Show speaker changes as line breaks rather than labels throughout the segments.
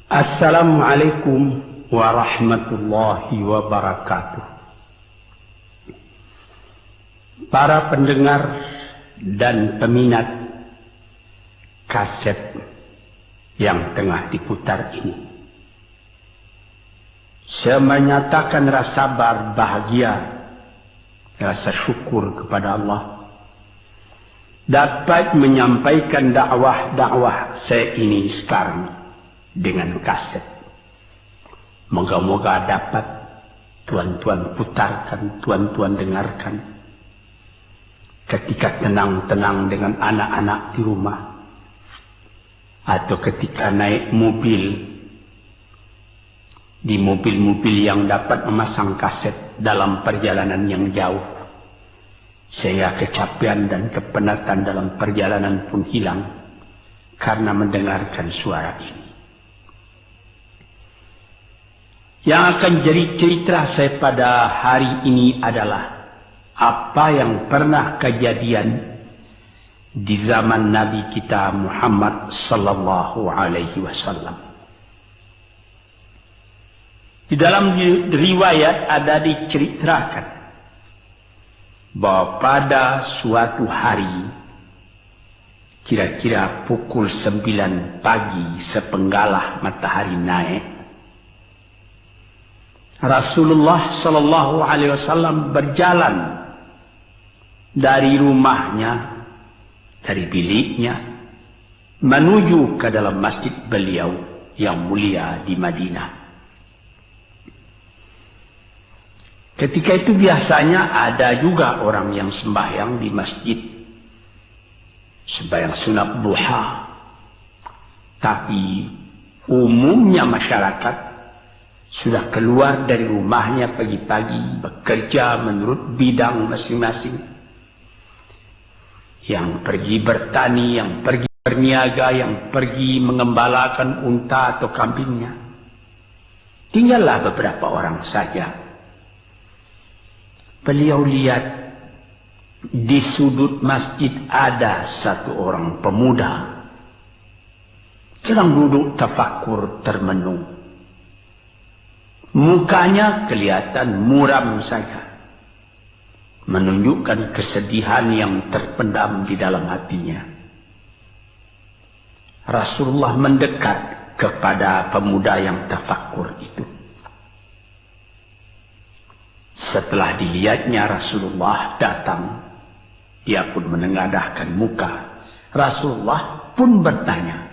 Assalamualaikum warahmatullahi wabarakatuh. Para pendengar dan peminat kaset yang tengah diputar ini, saya menyatakan rasa bahagia, rasa syukur kepada Allah dapat menyampaikan dakwah saya ini sekarang dengan kaset. Moga-moga dapat tuan-tuan putarkan, tuan-tuan dengarkan ketika tenang-tenang dengan anak-anak di rumah, atau ketika naik mobil, di mobil-mobil yang dapat memasang kaset dalam perjalanan yang jauh, sehingga kecapean dan kepenatan dalam perjalanan pun hilang karena mendengarkan suara ini. Yang akan jadi cerita saya pada hari ini adalah apa yang pernah kejadian di zaman Nabi kita Muhammad sallallahu alaihi wasallam. Di dalam riwayat ada diceritakan bahwa pada suatu hari, kira-kira pukul 9 pagi sepenggalah matahari naik, Rasulullah sallallahu alaihi wasallam berjalan dari rumahnya, dari biliknya, menuju ke dalam masjid beliau yang mulia di Madinah. Ketika itu biasanya ada juga orang yang sembahyang di masjid, sembahyang sunat duha. Tapi umumnya masyarakat sudah keluar dari rumahnya pagi-pagi, bekerja menurut bidang masing-masing. Yang pergi bertani, yang pergi berniaga, yang pergi mengembalakan unta atau kambingnya. Tinggallah beberapa orang saja. Beliau lihat di sudut masjid ada satu orang pemuda sedang duduk tafakur termenung. Mukanya kelihatan muram saja, menunjukkan kesedihan yang terpendam di dalam hatinya. Rasulullah mendekat kepada pemuda yang tafakur itu. Setelah dilihatnya Rasulullah datang, dia pun menengadahkan muka. Rasulullah pun bertanya,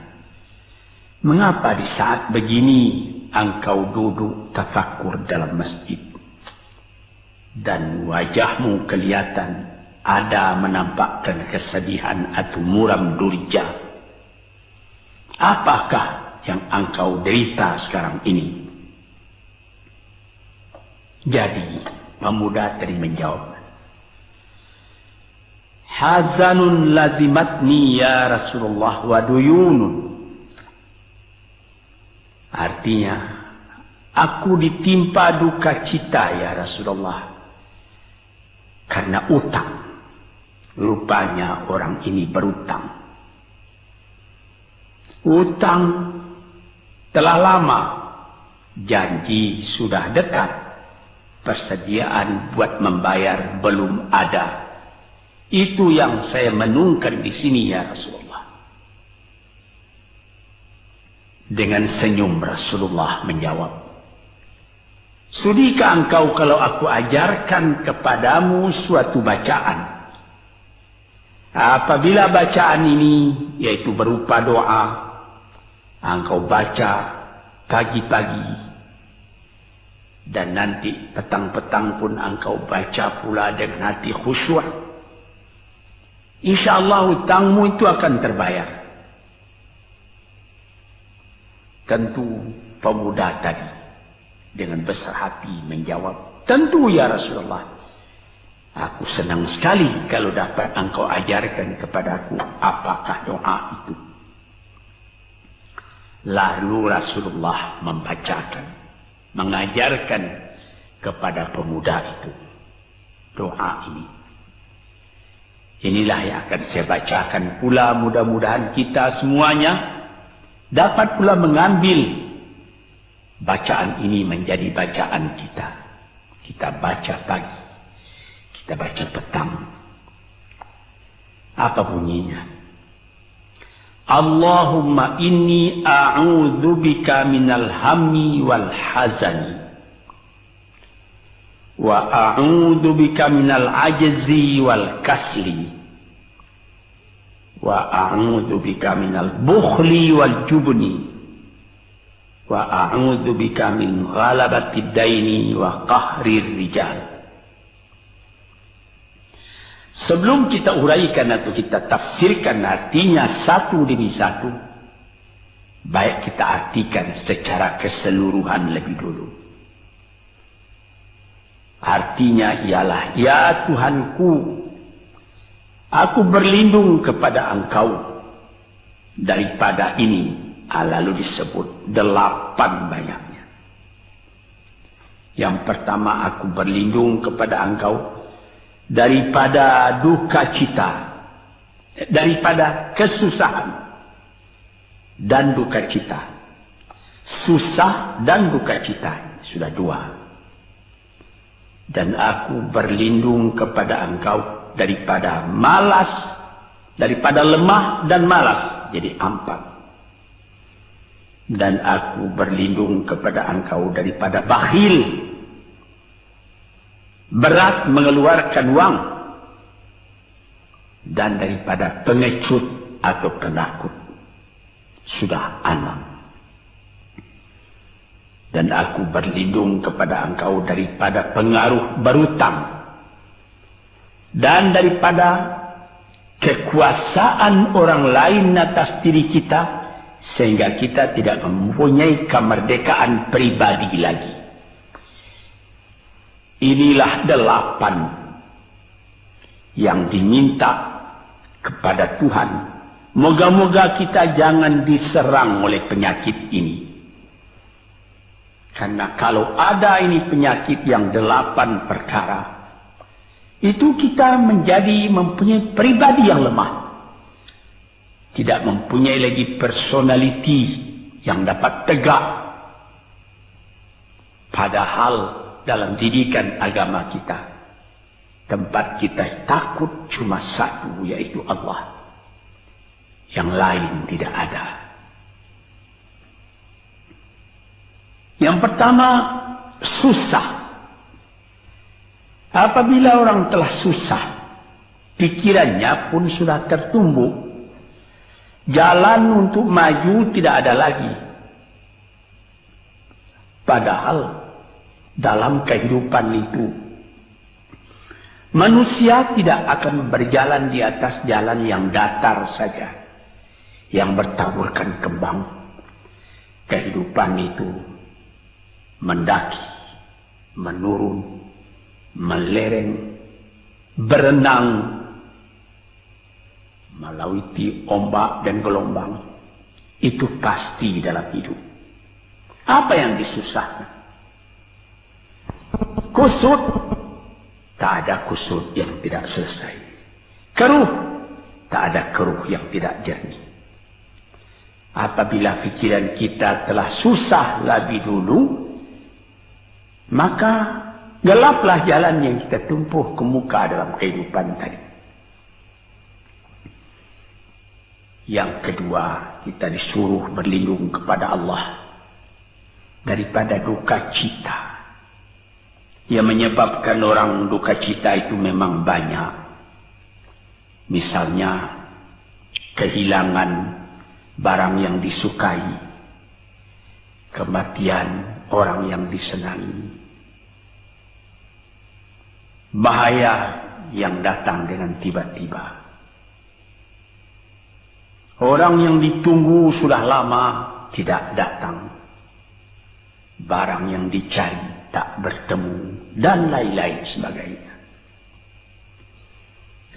"Mengapa di saat begini engkau duduk tafakur dalam masjid? Dan wajahmu kelihatan ada menampakkan kesedihan atau muram durja. Apakah yang engkau derita sekarang ini?" Jadi pemuda tadi menjawab, "Hazanun lazimatni ya Rasulullah wa duyunun." Artinya, aku ditimpa duka cita ya Rasulullah karena utang. Rupanya orang ini berutang. Utang telah lama, janji sudah dekat, persediaan buat membayar belum ada. Itu yang saya menungkan di sini ya Rasulullah. Dengan senyum Rasulullah menjawab, "Sudikah engkau kalau aku ajarkan kepadamu suatu bacaan? Apabila bacaan ini, yaitu berupa doa, engkau baca pagi-pagi, dan nanti petang-petang pun engkau baca pula dengan hati khusyuk, insyaallah hutangmu itu akan terbayar." Tentu pemuda tadi dengan besar hati menjawab, "Tentu ya Rasulullah. Aku senang sekali kalau dapat engkau ajarkan kepadaku apakah doa itu." Lalu Rasulullah membacakan, mengajarkan kepada pemuda itu doa ini. Inilah yang akan saya bacakan pula, mudah-mudahan kita semuanya dapat pula mengambil bacaan ini menjadi bacaan kita. Kita baca pagi, kita baca petang. Apa bunyinya? Allahumma inni a'udzubika minal hammi wal hazani wa a'udzubika minal ajzi wal kasli wa a'udzubika minal bukhli wal jubni wa a'udzubika min ghalabati daini wa qahrir rijal. Sebelum kita uraikan atau kita tafsirkan artinya satu demi satu, baik kita artikan secara keseluruhan lebih dulu. Artinya ialah, ya Tuhanku, aku berlindung kepada Engkau daripada ini. Lalu disebut 8 banyaknya. Yang pertama, aku berlindung kepada Engkau daripada duka cita, daripada kesusahan dan duka cita. Susah dan duka cita, sudah 2. Dan aku berlindung kepada Engkau daripada malas, daripada lemah dan malas, jadi 4. Dan aku berlindung kepada Engkau daripada bakhil, berat mengeluarkan wang, dan daripada pengecut atau penakut, sudah 6. Dan aku berlindung kepada Engkau daripada pengaruh berutang, dan daripada kekuasaan orang lain atas diri kita, sehingga kita tidak mempunyai kemerdekaan pribadi lagi. Inilah 8 yang diminta kepada Tuhan. Moga-moga kita jangan diserang oleh penyakit ini. Karena kalau ada ini penyakit yang 8 perkara, itu kita mempunyai pribadi yang lemah. Tidak mempunyai lagi personality yang dapat tegak. Padahal dalam didikan agama kita, tempat kita takut cuma satu, yaitu Allah. Yang lain tidak ada. Yang pertama, susah. Apabila orang telah susah, pikirannya pun sudah tertumbuk. Jalan untuk maju tidak ada lagi. Padahal dalam kehidupan itu, manusia tidak akan berjalan di atas jalan yang datar saja, yang bertaburkan kembang. Kehidupan itu mendaki, menurun, melereng, berenang, melalui ombak dan gelombang. Itu pasti dalam hidup. Apa yang disusahkan? Kusut, tak ada kusut yang tidak selesai. Keruh, tak ada keruh yang tidak jernih. Apabila pikiran kita telah susah lebih dulu, maka gelaplah jalan yang kita tempuh ke muka dalam kehidupan tadi. Yang kedua, kita disuruh berlindung kepada Allah daripada duka cita. Yang menyebabkan orang duka cita itu memang banyak. Misalnya, kehilangan barang yang disukai, kematian orang yang disenangi, bahaya yang datang dengan tiba-tiba. Orang yang ditunggu sudah lama tidak datang. Barang yang dicari tak bertemu, dan lain-lain sebagainya.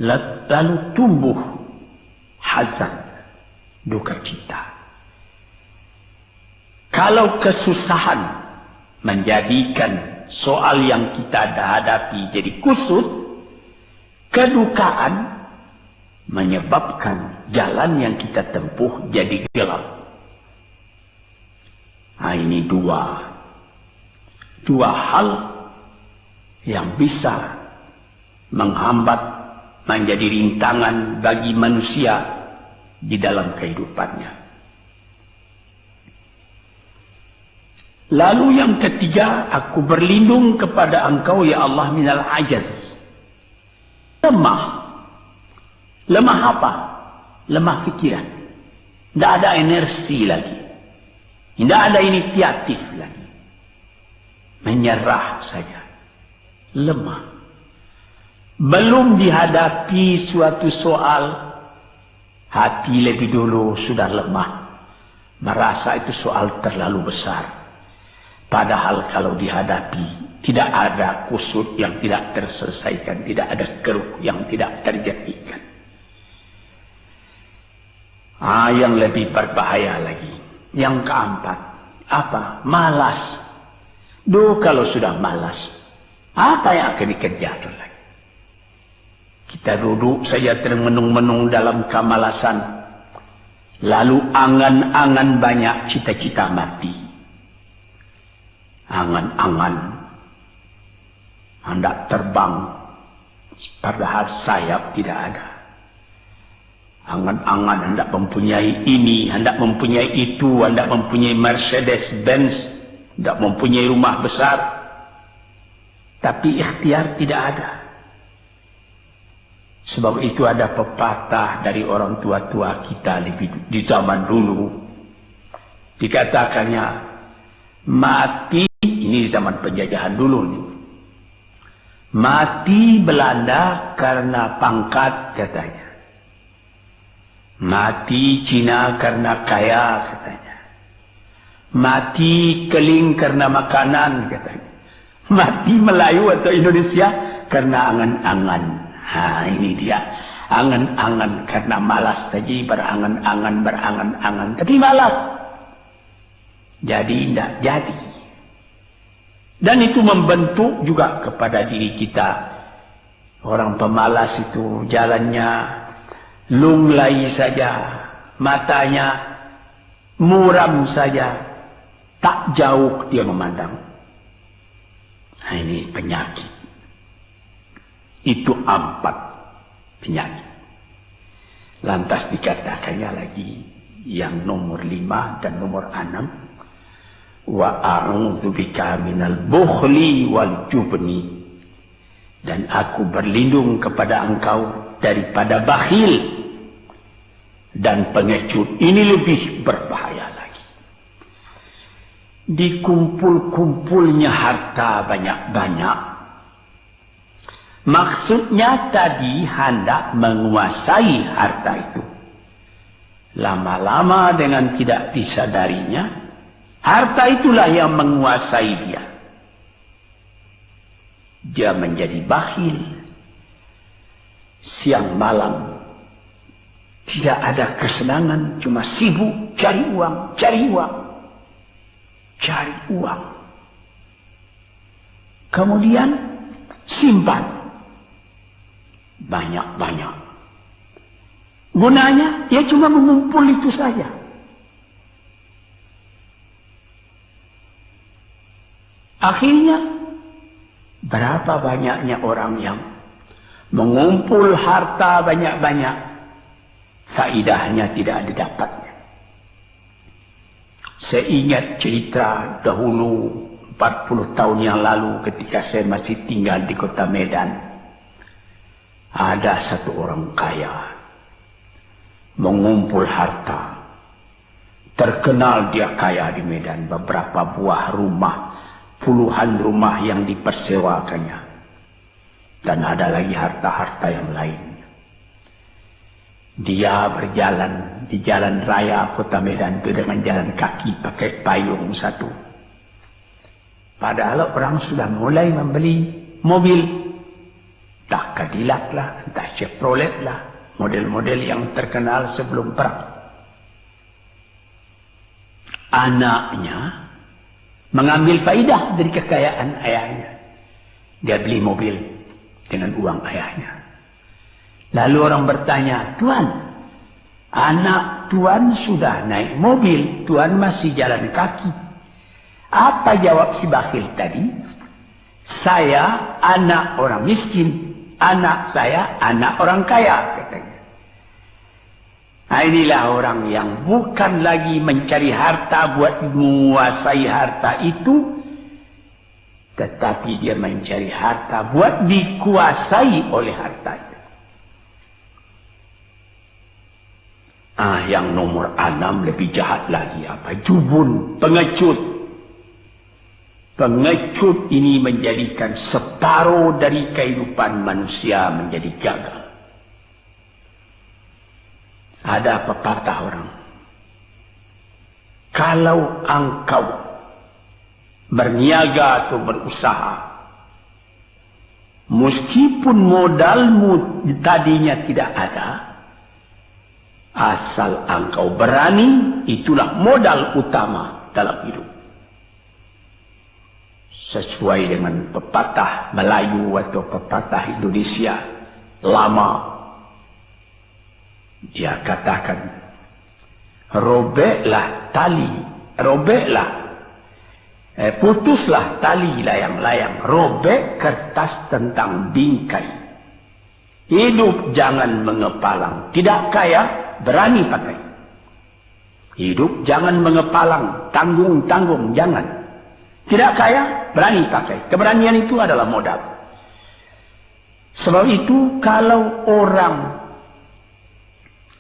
Lalu tumbuh hazan, duka cita. Kalau kesusahan menjadikan soal yang kita hadapi jadi kusut, kedukaan menyebabkan jalan yang kita tempuh jadi gelap. Nah, ini 2 dua hal yang bisa menghambat, menjadi rintangan bagi manusia di dalam kehidupannya. Lalu yang ketiga, aku berlindung kepada Engkau ya Allah minal ajaz. Lemah. Lemah apa? Lemah pikiran. Tidak ada energi lagi. Tidak ada inisiatif lagi. Menyerah saja. Lemah. Belum dihadapi suatu soal, hati lebih dulu sudah lemah. Merasa itu soal terlalu besar. Padahal kalau dihadapi, tidak ada kusut yang tidak terselesaikan. Tidak ada keruh yang tidak terjadikan. Yang lebih berbahaya lagi. Yang keempat, apa? Malas. Kalau sudah malas, apa yang akan dikerjakan lagi? Kita duduk saja termenung-menung dalam kemalasan. Lalu angan-angan banyak, cita-cita mati. Angan-angan hendak terbang, padahal sayap tidak ada. Angan-angan hendak mempunyai ini, hendak mempunyai itu, hendak mempunyai Mercedes-Benz, hendak mempunyai rumah besar. Tapi ikhtiar tidak ada. Sebab itu ada pepatah dari orang tua-tua kita di zaman dulu. Dikatakannya, mati, ini di zaman penjajahan dulu nih. Mati Belanda karena pangkat katanya. Mati Cina karena kaya katanya. Mati Keling karena makanan katanya. Mati Melayu atau Indonesia karena angan-angan. Ini dia. Angan-angan karena malas saja, berangan-angan. Tapi malas. Jadi tidak jadi. Dan itu membentuk juga kepada diri kita. Orang pemalas itu jalannya lunglai saja, matanya muram saja, tak jauh dia memandang. Ini penyakit. Itu 4 penyakit. Lantas dikatakannya lagi yang nomor 5 dan nomor 6. Wa a'udzubika minal bukhli wal jubni. Dan aku berlindung kepada Engkau daripada bakhil dan pengecut. Ini lebih berbahaya lagi. Dikumpul-kumpulnya harta banyak-banyak. Maksudnya tadi hendak menguasai harta itu. Lama-lama dengan tidak disadarinya, harta itulah yang menguasai dia. Dia menjadi bakhil. Siang malam tidak ada kesenangan, cuma sibuk cari uang. Kemudian simpan banyak-banyak. Gunanya ya cuma mengumpul itu saja. Akhirnya berapa banyaknya orang yang mengumpul harta banyak-banyak, faidahnya tidak didapatnya. Saya ingat cerita dahulu 40 tahun yang lalu ketika saya masih tinggal di kota Medan. Ada satu orang kaya mengumpul harta. Terkenal dia kaya di Medan, beberapa buah rumah, puluhan rumah yang dipersewakannya. Dan ada lagi harta-harta yang lain. Dia berjalan di jalan raya kota Medan itu dengan jalan kaki pakai payung satu. Padahal orang sudah mulai membeli mobil. Entah Cadillac lah, entah Chevrolet lah. Model-model yang terkenal sebelum perang. Anaknya mengambil faidah dari kekayaan ayahnya. Dia beli mobil dengan uang ayahnya. Lalu orang bertanya, Tuan, anak Tuan sudah naik mobil, Tuan masih jalan kaki. Apa jawab si bakhil tadi? Saya anak orang miskin, anak saya anak orang kaya, katanya. Nah, inilah orang yang bukan lagi mencari harta buat menguasai harta itu, tetapi dia mencari harta buat dikuasai oleh harta itu. Yang nomor 6 lebih jahat lagi. Apa? Jubun, pengecut. Pengecut ini menjadikan separuh dari kehidupan manusia menjadi gagal. Ada pepatah orang, kalau engkau berniaga atau berusaha, meskipun modalmu tadinya tidak ada, asal engkau berani, itulah modal utama dalam hidup. Sesuai dengan pepatah Melayu atau pepatah Indonesia lama, dia katakan, putuslah tali layang-layang, robek kertas tentang bingkai. Hidup jangan mengepalang, tidak kaya berani pakai. Hidup jangan mengepalang, tanggung-tanggung jangan. Tidak kaya berani pakai. Keberanian itu adalah modal. Sebab itu kalau orang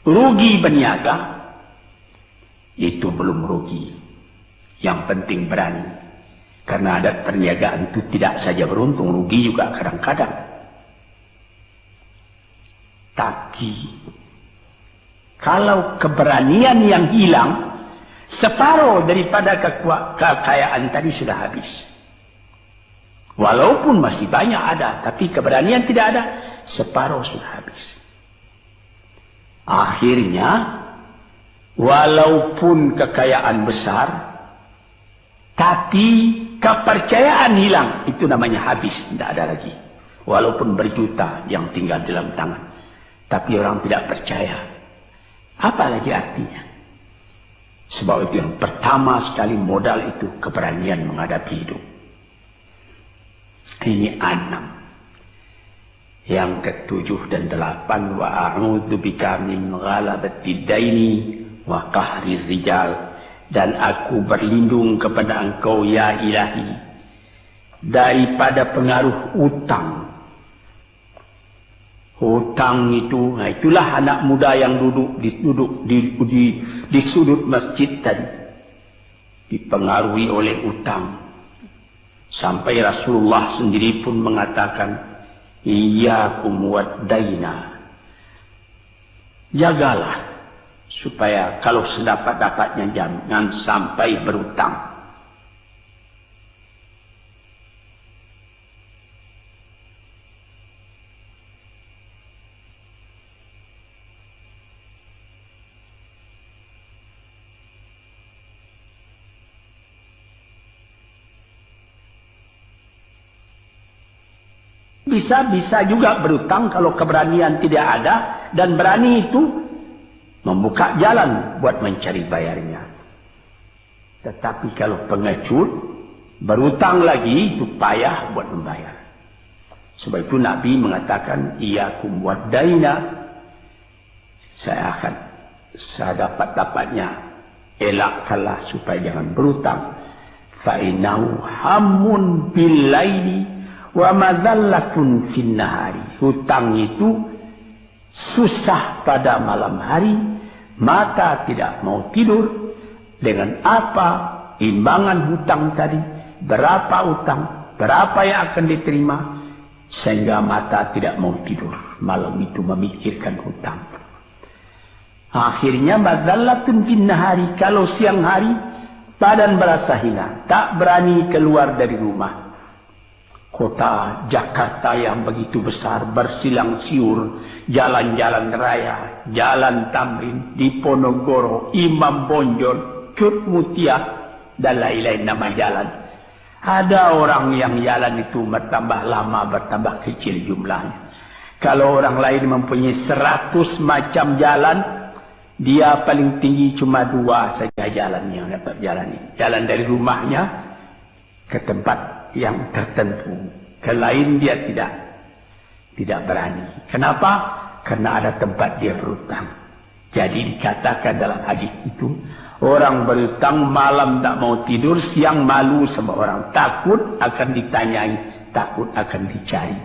rugi berniaga, itu belum rugi. Yang penting berani. Karena adat perniagaan itu tidak saja beruntung, rugi juga kadang-kadang. Tapi kalau keberanian yang hilang, separuh daripada kekayaan tadi sudah habis. Walaupun masih banyak ada, tapi keberanian tidak ada, separuh sudah habis. Akhirnya, walaupun kekayaan besar, tapi kepercayaan hilang, itu namanya habis, tidak ada lagi. Walaupun berjuta yang tinggal dalam tangan, tapi orang tidak percaya. Apa lagi artinya? Sebab itu yang pertama sekali modal itu keberanian menghadapi hidup. Ini 6. Yang ke-7 dan 8, wa a'udzu bika min ghalabatid daini wa qahri rijal, dan aku berlindung kepada Engkau ya Ilahi daripada pengaruh utang. Hutang itu, itulah anak muda yang duduk di sudut masjid tadi, dipengaruhi oleh utang. Sampai Rasulullah sendiri pun mengatakan, iyyakum wad-daina. Jagalah supaya kalau sedapat-dapatnya jangan sampai berutang. Bisa juga berutang kalau keberanian tidak ada, dan berani itu membuka jalan buat mencari bayarnya. Tetapi kalau pengecut berutang lagi, itu payah buat membayar. Sebab itu Nabi mengatakan, iyyakum wad-daina, saya akan sedapat-dapatnya elakkanlah supaya jangan berutang. Fa innahu hammun bil laili wa mazallatun fin nahari. Hutang itu susah pada malam hari, mata tidak mau tidur. Dengan apa imbangan hutang tadi, berapa utang, berapa yang akan diterima, sehingga mata tidak mau tidur malam itu memikirkan hutang. Akhirnya mazallatun fin nahari, kalau siang hari badan berasa hina, tak berani keluar dari rumah. Kota Jakarta yang begitu besar, bersilang siur, jalan-jalan raya, jalan Tamrin, Diponegoro, Imam Bonjol, Cut Mutia, dan lain-lain nama jalan. Ada orang yang jalan itu bertambah lama, bertambah kecil jumlahnya. Kalau orang lain mempunyai 100 macam jalan, dia paling tinggi cuma 2 saja jalan yang dapat jalani. Jalan dari rumahnya ke tempat yang tertentu. Ke lain dia tidak berani. Kenapa? Karena ada tempat dia berhutang. Jadi dikatakan dalam hadis itu, orang berhutang malam tak mau tidur, siang malu sama orang. Takut akan ditanyai, takut akan dicari.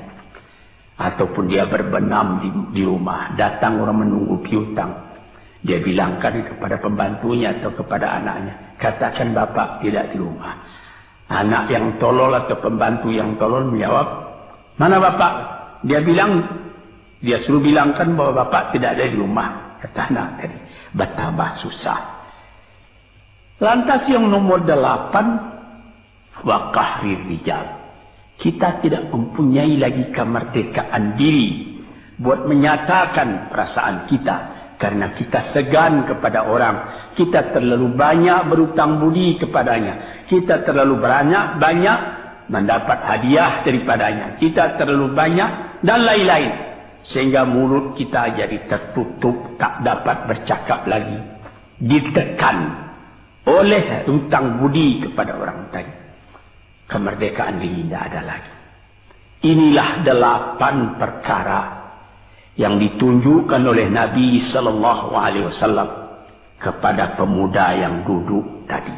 Ataupun dia berbenam di rumah, datang orang menunggu piutang. Dia bilangkan kepada pembantunya atau kepada anaknya, katakan bapak tidak di rumah. Anak yang tolol atau pembantu yang tolol menjawab, mana bapak? Dia suruh bilangkan bahwa bapak tidak ada di rumah. Kata anak tadi, betapa susah. Lantas yang nomor 8, waqahrir rijal. Kita tidak mempunyai lagi kemerdekaan diri buat menyatakan perasaan kita. Karena kita segan kepada orang. Kita terlalu banyak berutang budi kepadanya. Kita terlalu banyak mendapat hadiah daripadanya. Kita terlalu banyak dan lain-lain. Sehingga mulut kita jadi tertutup. Tak dapat bercakap lagi. Ditekan oleh hutang budi kepada orang tadi. Kemerdekaan diri tidak ada lagi. Inilah 8 perkara yang ditunjukkan oleh Nabi sallallahu alaihi wasallam kepada pemuda yang duduk tadi.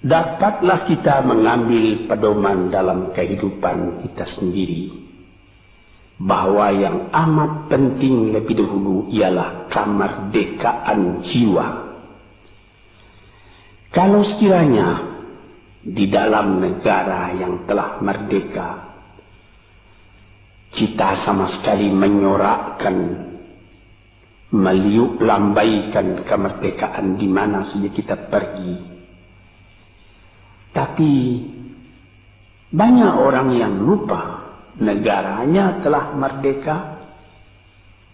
Dapatlah kita mengambil pedoman dalam kehidupan kita sendiri bahwa yang amat penting lebih dahulu ialah kemerdekaan jiwa. Kalau sekiranya di dalam negara yang telah merdeka kita sama sekali menyorakkan, meliuk lambaikan kemerdekaan di mana saja kita pergi. Tapi banyak orang yang lupa negaranya telah merdeka,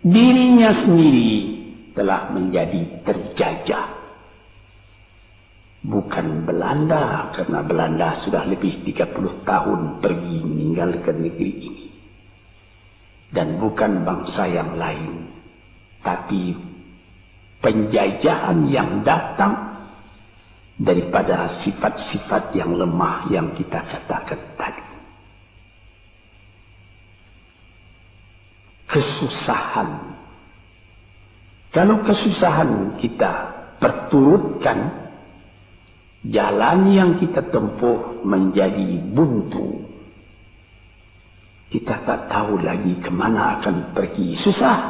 dirinya sendiri telah menjadi terjajah. Bukan Belanda, karena Belanda sudah lebih 30 tahun pergi meninggalkan negeri ini. Dan bukan bangsa yang lain, tapi penjajahan yang datang daripada sifat-sifat yang lemah yang kita katakan tadi. Kesusahan. Kalau kesusahan kita perturutkan, jalan yang kita tempuh menjadi buntu. Kita tak tahu lagi kemana akan pergi. Susah.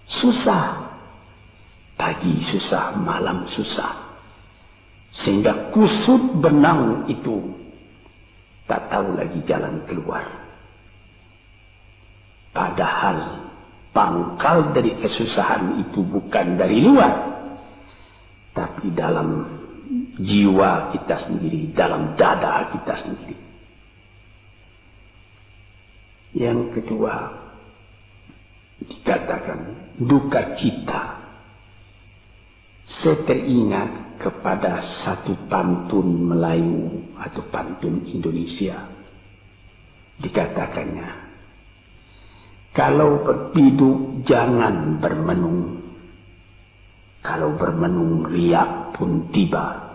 Susah. Pagi susah, malam susah. Sehingga kusut benang itu tak tahu lagi jalan keluar. Padahal pangkal dari kesusahan itu bukan dari luar. Tapi dalam jiwa kita sendiri, dalam dada kita sendiri. Yang kedua, dikatakan duka cita. Saya teringat kepada satu pantun Melayu atau pantun Indonesia. Dikatakannya, kalau berpiduk jangan bermenung. Kalau bermenung riak pun tiba.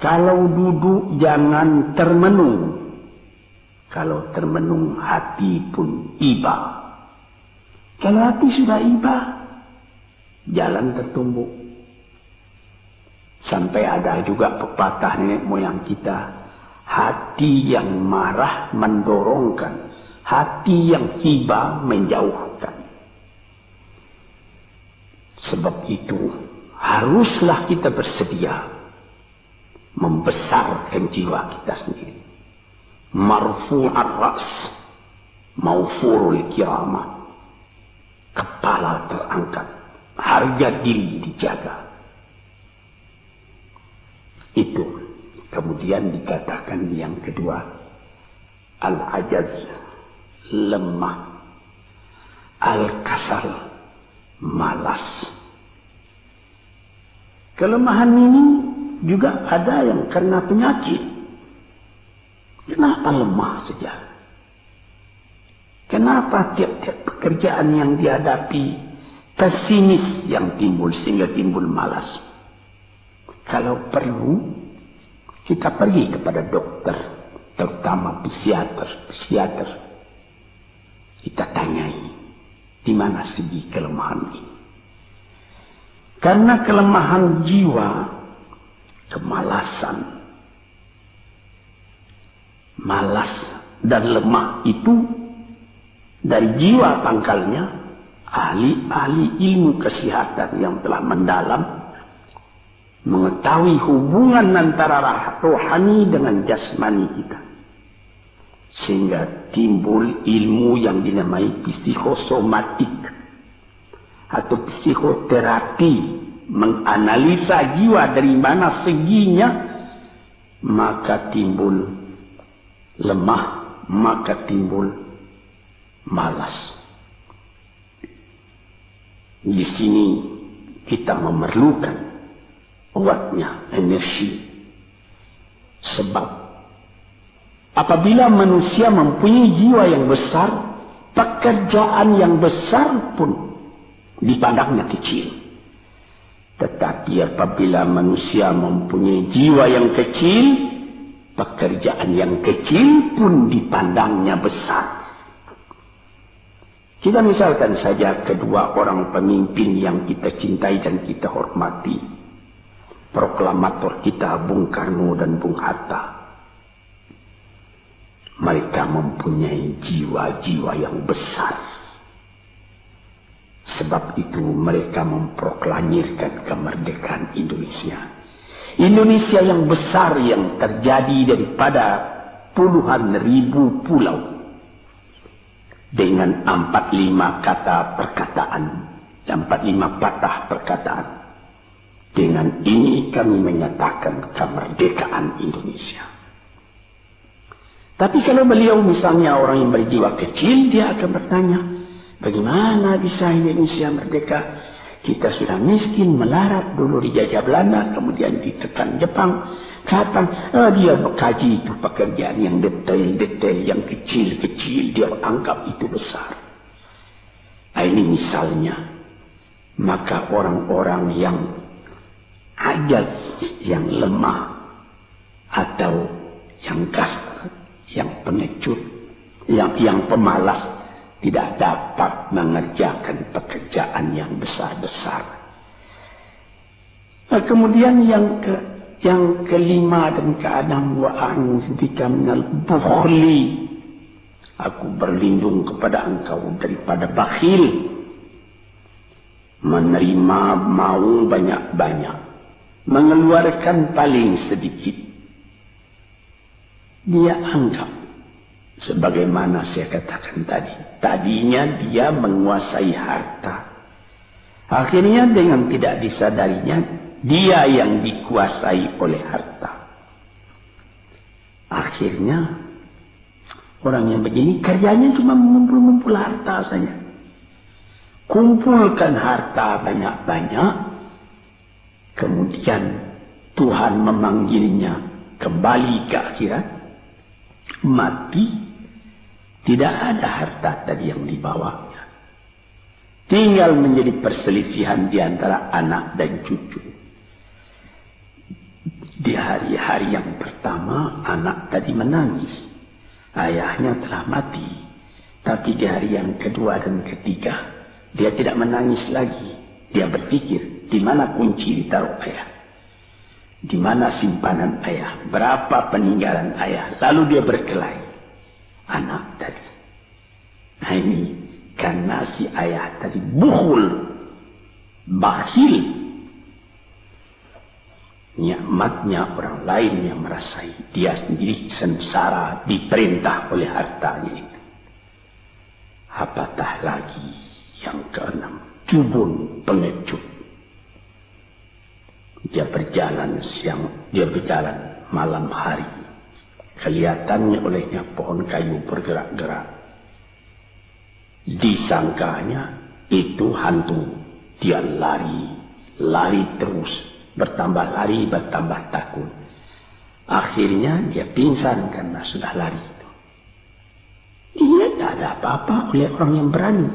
Kalau duduk jangan termenung. Kalau termenung hati pun iba. Kalau hati sudah iba, jalan tertumbuk. Sampai ada juga pepatah nenek moyang kita, hati yang marah mendorongkan, hati yang iba menjauhkan. Sebab itu haruslah kita bersedia membesarkan jiwa kita sendiri. Marfu'ar ras, maufurul kiramah. Kepala terangkat, harga diri dijaga. Itu. Kemudian dikatakan yang kedua, al-ajaz, lemah. Al-kasal, malas. Kelemahan ini juga ada yang karena penyakit. Kenapa lemah saja? Kenapa tiap-tiap pekerjaan yang dihadapi pesimis yang timbul sehingga timbul malas? kalau perlu kita pergi kepada dokter, terutama psikiater. Kita tanyai di mana segi kelemahan ini. Karena kelemahan jiwa, kemalasan, malas dan lemah itu dari jiwa pangkalnya. Ahli-ahli ilmu kesehatan yang telah mendalam mengetahui hubungan antara rohani dengan jasmani kita, sehingga timbul ilmu yang dinamai psikosomatik atau psikoterapi, menganalisa jiwa dari mana seginya, maka timbul lemah, maka timbul malas. Di sini kita memerlukan kuatnya energi. Sebab apabila manusia mempunyai jiwa yang besar, pekerjaan yang besar pun dipandangnya kecil. Tetapi apabila manusia mempunyai jiwa yang kecil, pekerjaan yang kecil pun dipandangnya besar. Kita misalkan saja kedua orang pemimpin yang kita cintai dan kita hormati. Proklamator kita Bung Karno dan Bung Hatta. Mereka mempunyai jiwa-jiwa yang besar. Sebab itu mereka memproklamirkan kemerdekaan Indonesia. Indonesia yang besar yang terjadi daripada puluhan ribu pulau. Dengan 45 kata perkataan, 45 patah perkataan. Dengan ini kami menyatakan kemerdekaan Indonesia. Tapi kalau beliau misalnya orang yang berjiwa kecil, dia akan bertanya, bagaimana bisa Indonesia merdeka? Kita sudah miskin, melarat, dulu dijajah Belanda, kemudian ditekan Jepang. Kapan dia mengkaji itu pekerjaan yang detail-detail, yang kecil-kecil, dia anggap itu besar. Ini misalnya. Maka orang-orang yang ajaz, yang lemah, atau yang kasar, yang pengecut, yang pemalas, tidak dapat mengerjakan pekerjaan yang besar-besar. Kemudian yang kelima dan keenam, wa a'udzubika minal bukhli. Aku berlindung kepada engkau daripada bakhil. Menerima mau banyak-banyak, mengeluarkan paling sedikit. Dia anggap, sebagaimana saya katakan tadi, tadinya dia menguasai harta. Akhirnya dengan tidak disadarinya, dia yang dikuasai oleh harta. Akhirnya orang yang begini kerjanya cuma mengumpul-ngumpul harta saja. Kumpulkan harta banyak-banyak, kemudian Tuhan memanggilnya kembali ke akhirat, mati, tidak ada harta tadi yang dibawanya. Tinggal menjadi perselisihan di antara anak dan cucu. Di hari-hari yang pertama, anak tadi menangis. Ayahnya telah mati. Tapi di hari yang kedua dan ketiga, dia tidak menangis lagi. Dia berpikir, di mana kunci ditaruh ayah? Di mana simpanan ayah? Berapa peninggalan ayah? Lalu dia berkelahi. Anak tadi. Nah ini, karena si ayah tadi bukhul, bakhil. Nikmatnya orang lain yang merasai, dia sendiri sengsara diperintah oleh hartanya itu. Apatah lagi yang keenam, jubun, pengecut. Dia berjalan siang, dia berjalan malam hari. Kelihatannya olehnya pohon kayu bergerak-gerak. Disangkanya itu hantu. Dia lari terus. Bertambah lari, bertambah takut. Akhirnya dia pingsan karena sudah lari itu. Dia tidak ada apa-apa oleh orang yang berani.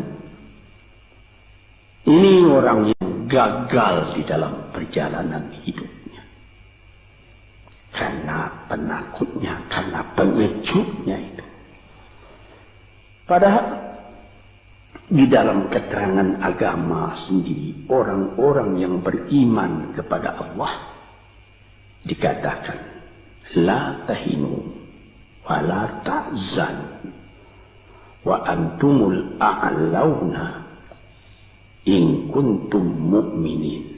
Ini orang yang gagal di dalam perjalanan hidupnya. karena penakutnya, karena pengejutnya itu. Padahal di dalam keterangan agama sendiri, orang-orang yang beriman kepada Allah dikatakan la tahinu wa la tahzanu wa antumul a'launa in kuntum mu'minin.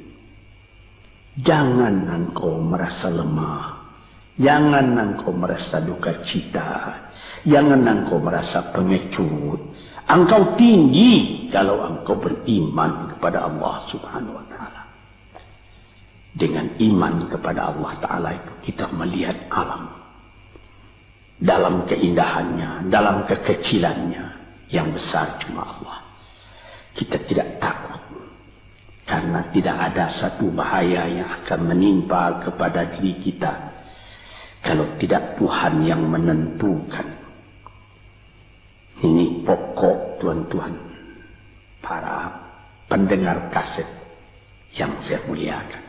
Jangan engkau merasa lemah, jangan engkau merasa duka cita, jangan engkau merasa pengecut. Engkau tinggi kalau engkau beriman kepada Allah Subhanahu wa Ta'ala. Dengan iman kepada Allah Ta'ala itu kita melihat alam dalam keindahannya, dalam kekecilannya. Yang besar cuma Allah. Kita tidak takut karena tidak ada satu bahaya yang akan menimpa kepada diri kita kalau tidak Tuhan yang menentukan. Ini pokok tuan-tuan, para pendengar kaset yang saya muliakan.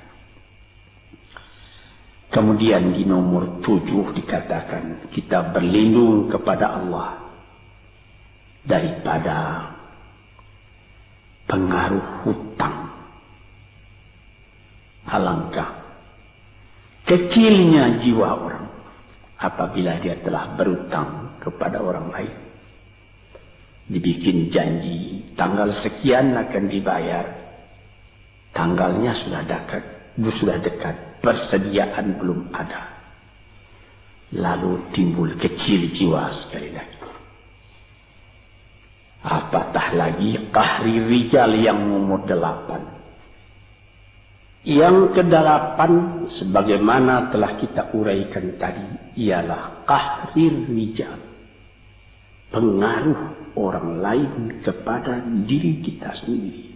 Kemudian di nomor 7 dikatakan kita berlindung kepada Allah daripada pengaruh hutang. Alangkah kecilnya jiwa orang apabila dia telah berutang kepada orang lain. Dibikin janji tanggal sekian akan dibayar, tanggalnya sudah dekat, persediaan belum ada, lalu timbul kecil jiwa sekali lagi. Apatah lagi qahri rijal yang nomor 8. Yang ke-8 sebagaimana telah kita uraikan tadi ialah qahri rijal, pengaruh orang lain kepada diri kita sendiri.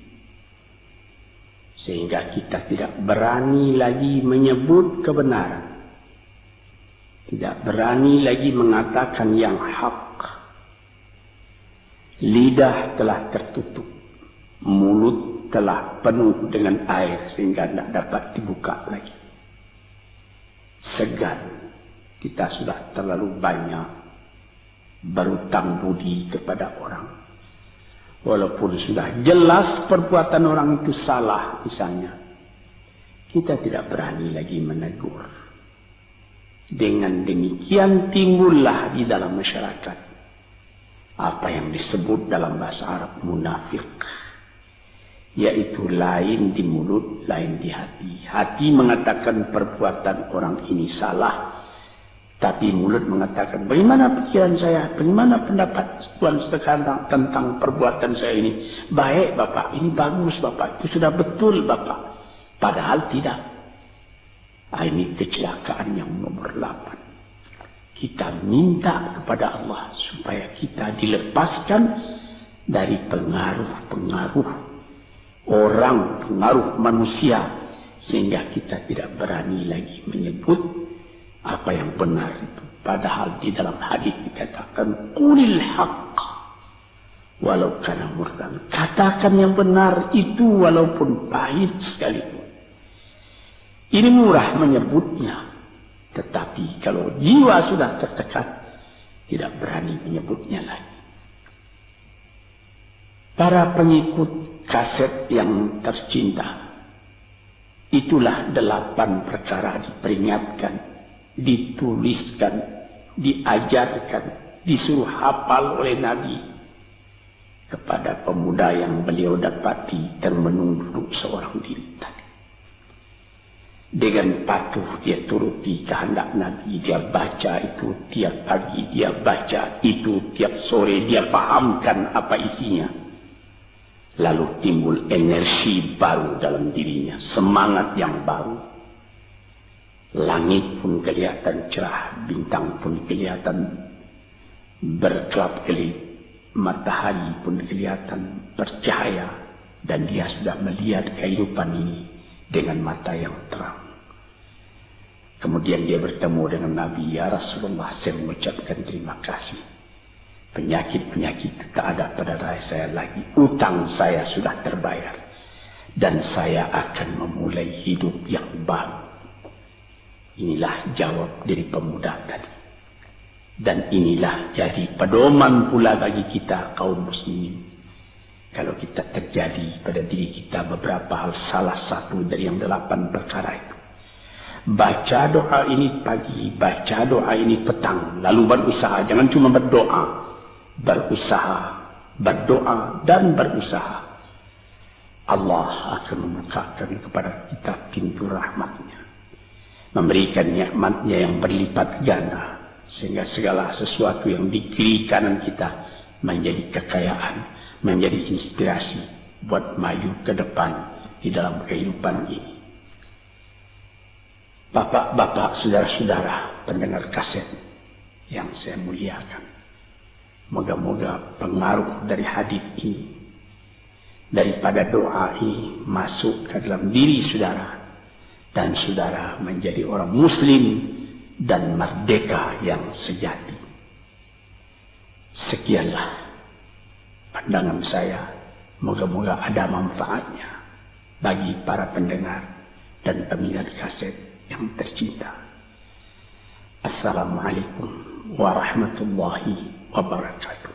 Sehingga kita tidak berani lagi menyebut kebenaran. Tidak berani lagi mengatakan yang hak. Lidah telah tertutup. Mulut telah penuh dengan air sehingga tidak dapat dibuka lagi. Segan. Kita sudah terlalu banyak berutang budi kepada orang. Walaupun sudah jelas perbuatan orang itu salah misalnya, kita tidak berani lagi menegur. Dengan demikian timbullah di dalam masyarakat apa yang disebut dalam bahasa Arab munafik, yaitu lain di mulut, lain di hati. Hati mengatakan perbuatan orang ini salah, tapi mulut mengatakan, bagaimana pikiran saya, bagaimana pendapat Tuhan sekarang tentang perbuatan saya ini. Baik Bapak, ini bagus Bapak, itu sudah betul Bapak. Padahal tidak. Ini kecelakaan yang nomor 8. Kita minta kepada Allah supaya kita dilepaskan dari pengaruh-pengaruh orang, pengaruh manusia. Sehingga kita tidak berani lagi menyebut apa yang benar itu. Padahal di dalam hadis dikatakan qulil haqq walau kana murran. Katakan yang benar itu walaupun pahit sekalipun. Ini murah menyebutnya, tetapi kalau jiwa sudah tertekan tidak berani menyebutnya lagi. Para pengikut kaset yang tercinta, itulah 8 perkara diperingatkan, dituliskan, diajarkan, disuruh hafal oleh Nabi kepada pemuda yang beliau dapati termenung duduk seorang diri tadi. Dengan patuh dia turuti kehendak Nabi, dia baca itu tiap pagi, dia baca itu tiap sore, dia pahamkan apa isinya. Lalu timbul energi baru dalam dirinya, semangat yang baru. Langit pun kelihatan cerah, bintang pun kelihatan berkelap-kelip, matahari pun kelihatan bercahaya, dan dia sudah melihat kehidupan ini dengan mata yang terang. Kemudian dia bertemu dengan Nabi, ya Rasulullah, saya mengucapkan terima kasih. Penyakit-penyakit tak ada pada saya lagi, utang saya sudah terbayar, dan saya akan memulai hidup yang baru. Inilah jawab dari pemuda tadi. Dan inilah jadi pedoman pula bagi kita kaum muslimin. Kalau kita terjadi pada diri kita beberapa hal, salah satu dari yang 8 perkara itu. Baca doa ini pagi, baca doa ini petang, lalu berusaha. Jangan cuma berdoa, berusaha, berdoa dan berusaha. Allah akan membukakan kepada kita pintu rahmatnya, memberikan nikmatnya yang berlipat ganda, sehingga segala sesuatu yang di kiri kanan kita menjadi kekayaan, menjadi inspirasi buat maju ke depan di dalam kehidupan ini. Bapak-bapak, saudara-saudara pendengar kaset yang saya muliakan, moga-moga pengaruh dari hadis ini, daripada doa ini masuk ke dalam diri saudara, dan saudara menjadi orang muslim dan merdeka yang sejati. Sekianlah pandangan saya, moga-moga ada manfaatnya bagi para pendengar dan peminat kaset yang tercinta. Assalamualaikum warahmatullahi wabarakatuh.